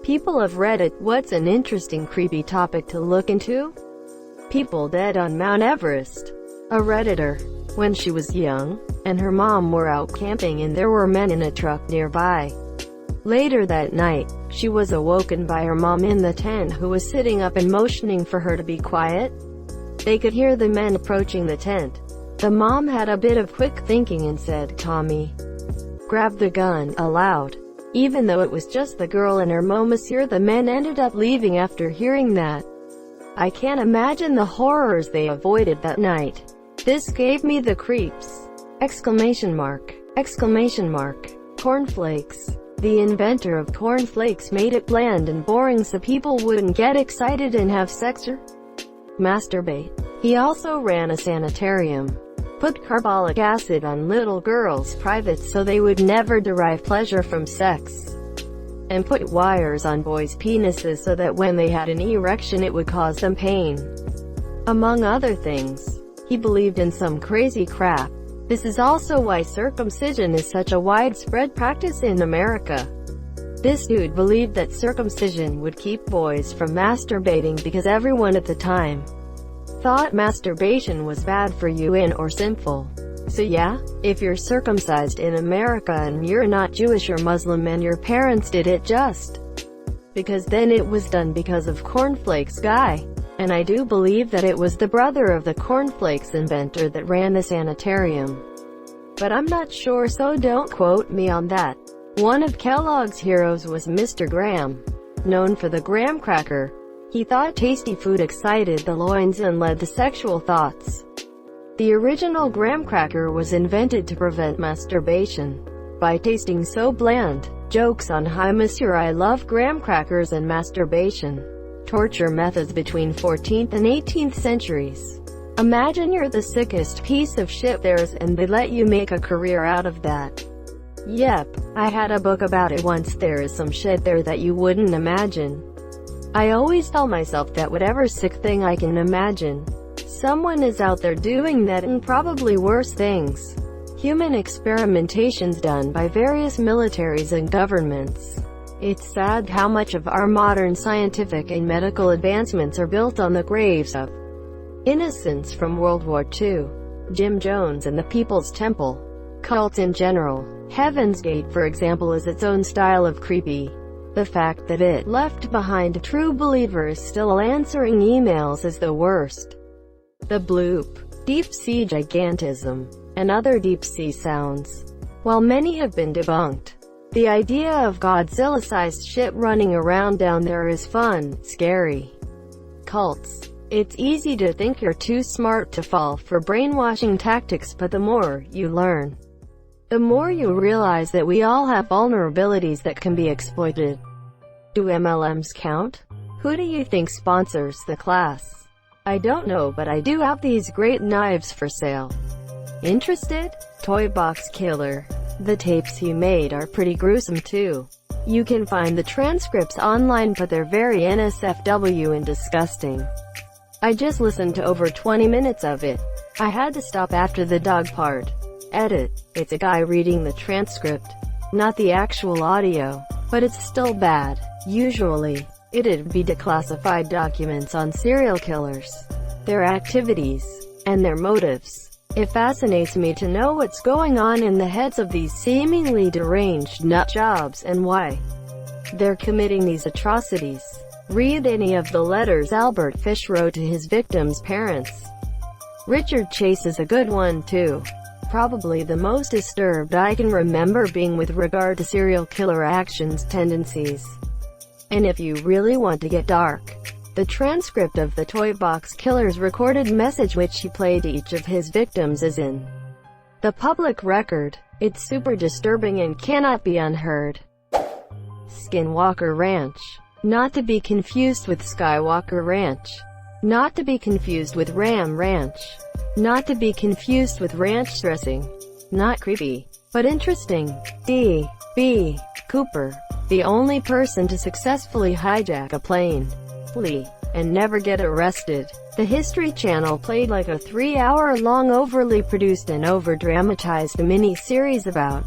People of Reddit, what's an interesting creepy topic to look into? People dead on Mount Everest. A Redditor. When she was young, and her mom were out camping and there were men in a truck nearby. Later that night, she was awoken by her mom in the tent who was sitting up and motioning for her to be quiet. They could hear the men approaching the tent. The mom had a bit of quick thinking and said, "Tommy, grab the gun," aloud. Even though it was just the girl and her monsieur, the men ended up leaving after hearing that. I can't imagine the horrors they avoided that night. This gave me the creeps! Exclamation mark. Exclamation mark. Cornflakes. The inventor of cornflakes made it bland and boring so people wouldn't get excited and have sex or masturbate. He also ran a sanitarium. Put carbolic acid on little girls' privates so they would never derive pleasure from sex. And put wires on boys' penises so that when they had an erection it would cause them pain. Among other things. He believed in some crazy crap. This is also why circumcision is such a widespread practice in America. This dude believed that circumcision would keep boys from masturbating because everyone at the time thought masturbation was bad for you or sinful. So yeah, if you're circumcised in America and you're not Jewish or Muslim and your parents did it just because then it was done because of cornflakes guy. And I do believe that it was the brother of the cornflakes inventor that ran the sanitarium. But I'm not sure, so don't quote me on that. One of Kellogg's heroes was Mr. Graham, known for the graham cracker. He thought tasty food excited the loins and led to sexual thoughts. The original graham cracker was invented to prevent masturbation. By tasting so bland. Jokes on Hi Monsieur, I love graham crackers and masturbation. Torture methods between 14th and 18th centuries. Imagine you're the sickest piece of shit there is and they let you make a career out of that. Yep, I had a book about it once. There is some shit there that you wouldn't imagine. I always tell myself that whatever sick thing I can imagine, someone is out there doing that and probably worse things. Human experimentations done by various militaries and governments. It's sad how much of our modern scientific and medical advancements are built on the graves of innocents from World War II. Jim Jones and the People's Temple. Cults in general. Heaven's Gate, for example, is its own style of creepy. The fact that it left behind true believers still answering emails is the worst. The bloop, deep-sea gigantism, and other deep-sea sounds. While many have been debunked, the idea of Godzilla-sized shit running around down there is fun, scary. Cults. It's easy to think you're too smart to fall for brainwashing tactics, but the more you learn, the more you realize that we all have vulnerabilities that can be exploited. Do MLMs count? Who do you think sponsors the class? I don't know, but I do have these great knives for sale. Interested? Toy Box Killer. The tapes he made are pretty gruesome too. You can find the transcripts online, but they're very NSFW and disgusting. I just listened to over 20 minutes of it. I had to stop after the dog part. Edit. It's a guy reading the transcript, not the actual audio. But it's still bad. Usually, it'd be declassified documents on serial killers, their activities, and their motives. It fascinates me to know what's going on in the heads of these seemingly deranged nutjobs and why they're committing these atrocities. Read any of the letters Albert Fish wrote to his victims' parents. Richard Chase is a good one too. Probably the most disturbed I can remember being with regard to serial killer actions tendencies. And if you really want to get dark, the transcript of the Toy Box Killer's recorded message which he played to each of his victims is in the public record. It's super disturbing and cannot be unheard. Skinwalker Ranch. Not to be confused with Skywalker Ranch. Not to be confused with Ram Ranch. Not to be confused with ranch dressing. Not creepy, but interesting. D.B. Cooper. The only person to successfully hijack a plane, flee, and never get arrested. The History Channel played like a 3-hour-long overly produced and over-dramatized mini-series about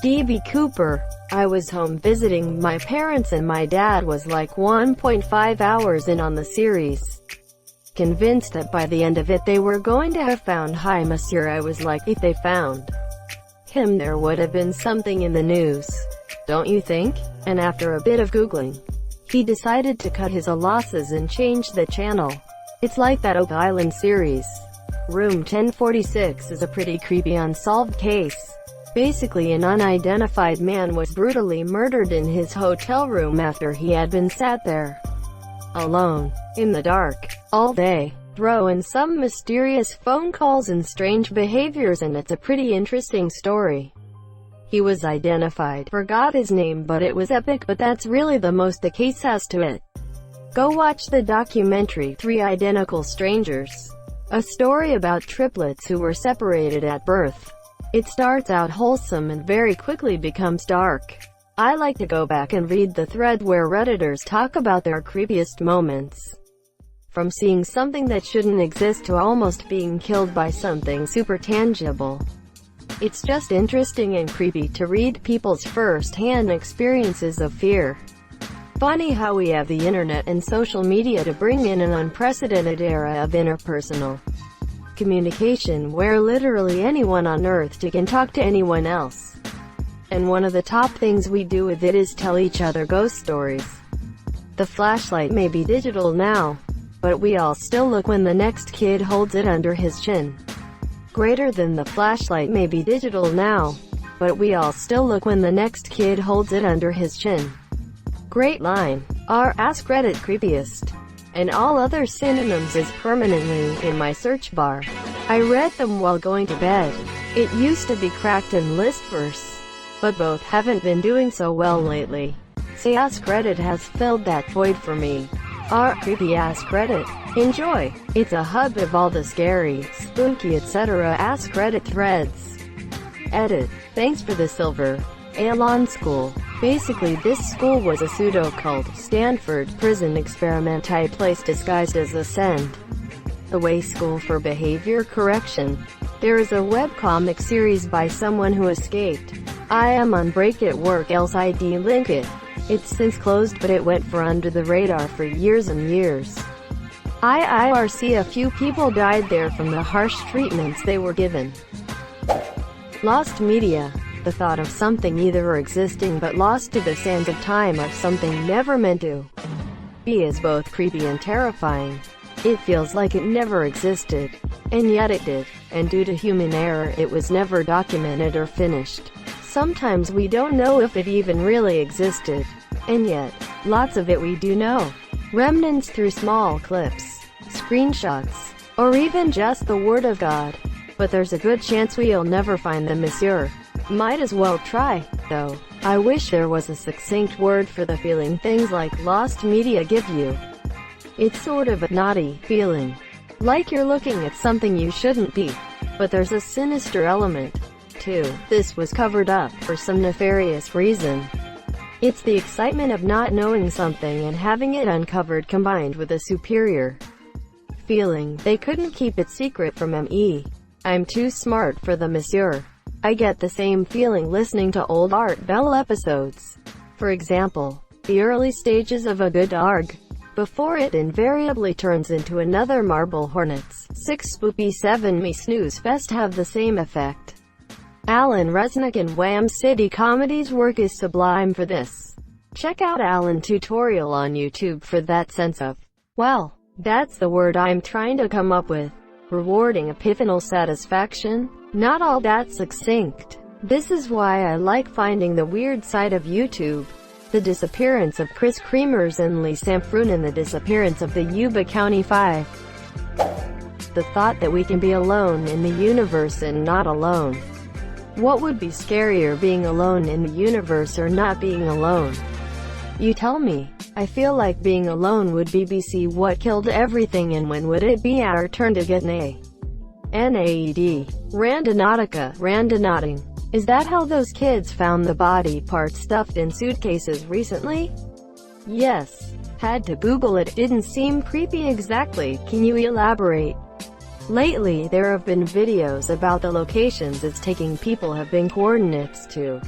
DB Cooper. I was home visiting my parents and my dad was like 1.5 hours in on the series. Convinced that by the end of it they were going to have found Hi Monsieur. I was like, if they found him there would have been something in the news. Don't you think? And after a bit of Googling, he decided to cut his losses and change the channel. It's like that Oak Island series. Room 1046 is a pretty creepy unsolved case. Basically, an unidentified man was brutally murdered in his hotel room after he had been sat there alone, in the dark, all day. Throw in some mysterious phone calls and strange behaviors and it's a pretty interesting story. He was identified, forgot his name, but it was epic. But that's really the most the case has to it. Go watch the documentary, Three Identical Strangers. A story about triplets who were separated at birth. It starts out wholesome and very quickly becomes dark. I like to go back and read the thread where Redditors talk about their creepiest moments. From seeing something that shouldn't exist to almost being killed by something super tangible. It's just interesting and creepy to read people's first-hand experiences of fear. Funny how we have the internet and social media to bring in an unprecedented era of interpersonal communication where literally anyone on Earth can talk to anyone else. And one of the top things we do with it is tell each other ghost stories. The flashlight may be digital now, but we all still look when the next kid holds it under his chin. Greater than the flashlight may be digital now, but we all still look when the next kid holds it under his chin. Great line. Our AskReddit creepiest and all other synonyms is permanently in my search bar. I read them while going to bed. It used to be cracked and listverse, but both haven't been doing so well lately. So AskReddit has filled that void for me. Our creepy AskReddit. Enjoy! It's a hub of all the scary, spooky, etc. AskReddit threads. Edit. Thanks for the silver. Alon School. Basically this school was a pseudo-cult, Stanford prison experiment type place disguised as Ascend, the way school for behavior correction. There is a webcomic series by someone who escaped. I am on break at work, else I'd link it. It's since closed, but it went for under the radar for years and years. IRC, a few people died there from the harsh treatments they were given. Lost media. The thought of something either existing but lost to the sands of time, of something never meant to be, is both creepy and terrifying. It feels like it never existed, and yet it did, and due to human error it was never documented or finished. Sometimes we don't know if it even really existed, and yet, lots of it we do know. Remnants through small clips, screenshots, or even just the word of God. But there's a good chance we'll never find them, monsieur. Might as well try, though. I wish there was a succinct word for the feeling things like lost media give you. It's sort of a naughty feeling, like you're looking at something you shouldn't be. But there's a sinister element, too. This was covered up for some nefarious reason. It's the excitement of not knowing something and having it uncovered combined with a superior feeling they couldn't keep it secret from me. I'm too smart for the monsieur. I get the same feeling listening to old Art Bell episodes. For example, the early stages of a good ARG, before it invariably turns into another Marble Hornets. 6 Spoopy 7 Me Snooze Fest have the same effect. Alan Resnick and Wham City Comedy's work is sublime for this. Check out Alan tutorial on YouTube for that sense of, well, that's the word I'm trying to come up with. Rewarding epiphanal satisfaction. Not all that succinct. This is why I like finding the weird side of YouTube. The disappearance of Chris Kremers and Lee Samfroon and the disappearance of the Yuba County 5. The thought that we can be alone in the universe and not alone. What would be scarier, being alone in the universe or not being alone? You tell me. I feel like being alone would be BC what killed everything, and when would it be our turn to get NAED? Randonauting. Is that how those kids found the body parts stuffed in suitcases recently? Yes. Had to Google it. Didn't seem creepy exactly. Can you elaborate? Lately, there have been videos about the locations it's taking people have been coordinates to.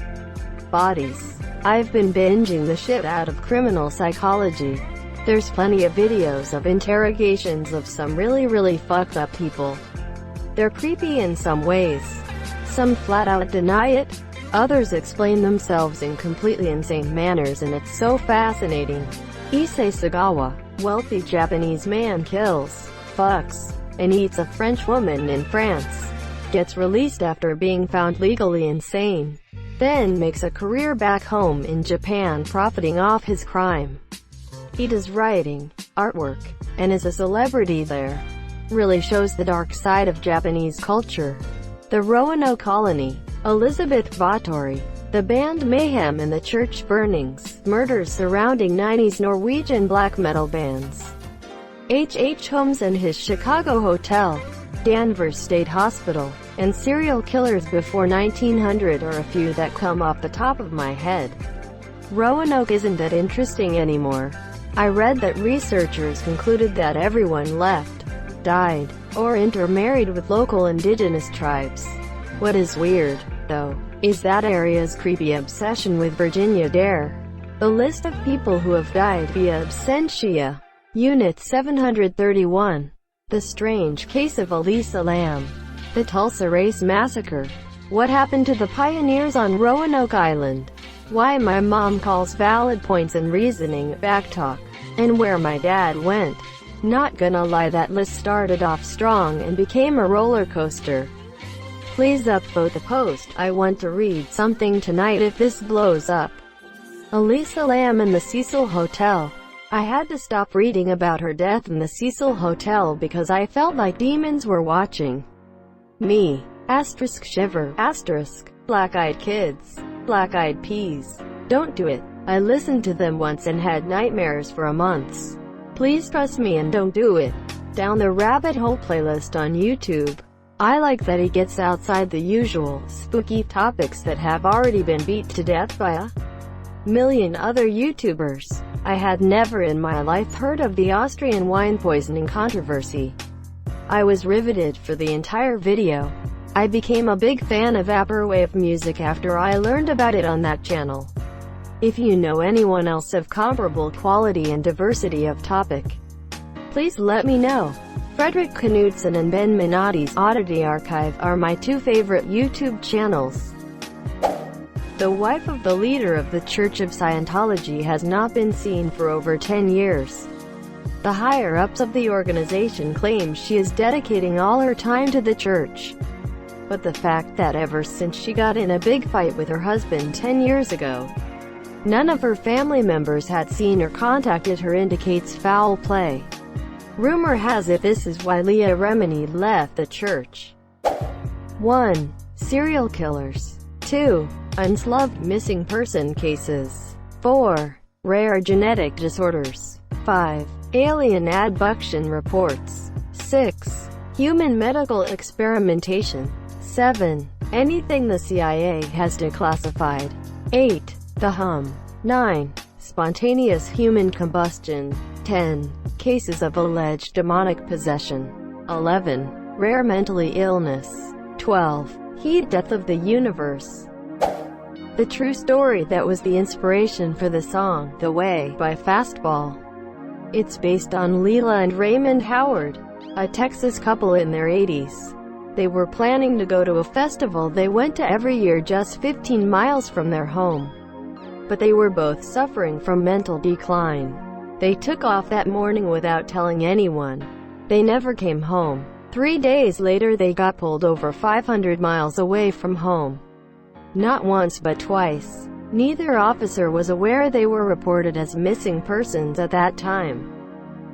Bodies. I've been binging the shit out of criminal psychology. There's plenty of videos of interrogations of some really fucked up people. They're creepy in some ways. Some flat out deny it. Others explain themselves in completely insane manners, and it's so fascinating. Issei Sagawa, wealthy Japanese man kills, fucks, and eats a French woman in France. Gets released after being found legally insane. Then makes a career back home in Japan profiting off his crime. He does writing, artwork, and is a celebrity there. Really shows the dark side of Japanese culture. The Roanoke Colony, Elizabeth Báthory, the band Mayhem and the church burnings, murders surrounding 90s Norwegian black metal bands. H.H. Holmes and his Chicago Hotel, Danvers State Hospital, and serial killers before 1900 are a few that come off the top of my head. Roanoke isn't that interesting anymore. I read that researchers concluded that everyone left, died, or intermarried with local indigenous tribes. What is weird, though, is that area's creepy obsession with Virginia Dare. The list of people who have died via absentia. Unit 731. The strange case of Elisa Lam. The Tulsa Race Massacre. What happened to the pioneers on Roanoke Island? Why my mom calls valid points and reasoning backtalk. And where my dad went. Not gonna lie, that list started off strong and became a roller coaster. Please upvote the post. I want to read something tonight if this blows up. Elisa Lam and the Cecil Hotel. I had to stop reading about her death in the Cecil Hotel because I felt like demons were watching me. Asterisk shiver. Asterisk. Black-eyed kids. Black-eyed peas. Don't do it. I listened to them once and had nightmares for a month. Please trust me and don't do it. Down the rabbit hole playlist on YouTube. I like that he gets outside the usual spooky topics that have already been beat to death by a million other YouTubers. I had never in my life heard of the Austrian wine poisoning controversy. I was riveted for the entire video. I became a big fan of vaporwave music after I learned about it on that channel. If you know anyone else of comparable quality and diversity of topic, please let me know. Frederick Knudsen and Ben Minotti's Oddity Archive are my two favorite YouTube channels. The wife of the leader of the Church of Scientology has not been seen for over 10 years. The higher-ups of the organization claim she is dedicating all her time to the church. But the fact that ever since she got in a big fight with her husband 10 years ago, none of her family members had seen or contacted her indicates foul play. Rumor has it this is why Leah Remini left the church. 1. Serial killers. 2. Unsolved missing person cases. 4. Rare genetic disorders. 5. Alien abduction reports. 6. Human medical experimentation. 7. Anything the CIA has declassified. 8. The Hum. 9. Spontaneous human combustion. 10. Cases of alleged demonic possession. 11. Rare mentally illness. 12. Heat death of the universe. The true story that was the inspiration for the song, The Way, by Fastball. It's based on Leela and Raymond Howard, a Texas couple in their 80s. They were planning to go to a festival they went to every year just 15 miles from their home. But they were both suffering from mental decline. They took off that morning without telling anyone. They never came home. 3 days later they got pulled over 500 miles away from home. Not once but twice. Neither officer was aware they were reported as missing persons at that time.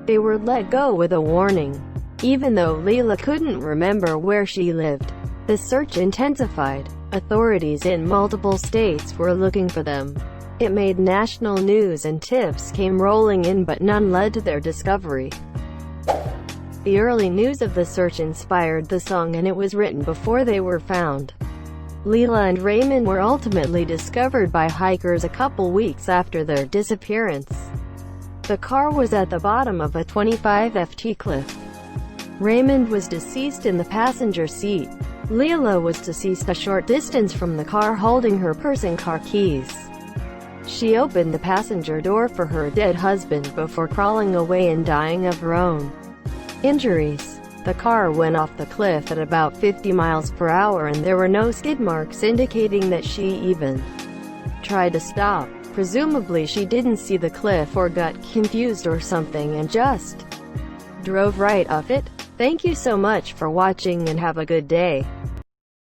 They were let go with a warning. Even though Leela couldn't remember where she lived, the search intensified. Authorities in multiple states were looking for them. It made national news and tips came rolling in, but none led to their discovery. The early news of the search inspired the song, and it was written before they were found. Leela and Raymond were ultimately discovered by hikers a couple weeks after their disappearance. The car was at the bottom of a 25 ft cliff. Raymond was deceased in the passenger seat. Leila was deceased a short distance from the car holding her purse and car keys. She opened the passenger door for her dead husband before crawling away and dying of her own injuries. The car went off the cliff at about 50 miles per hour and there were no skid marks indicating that she even tried to stop. Presumably she didn't see the cliff or got confused or something and just drove right off it. Thank you so much for watching and have a good day.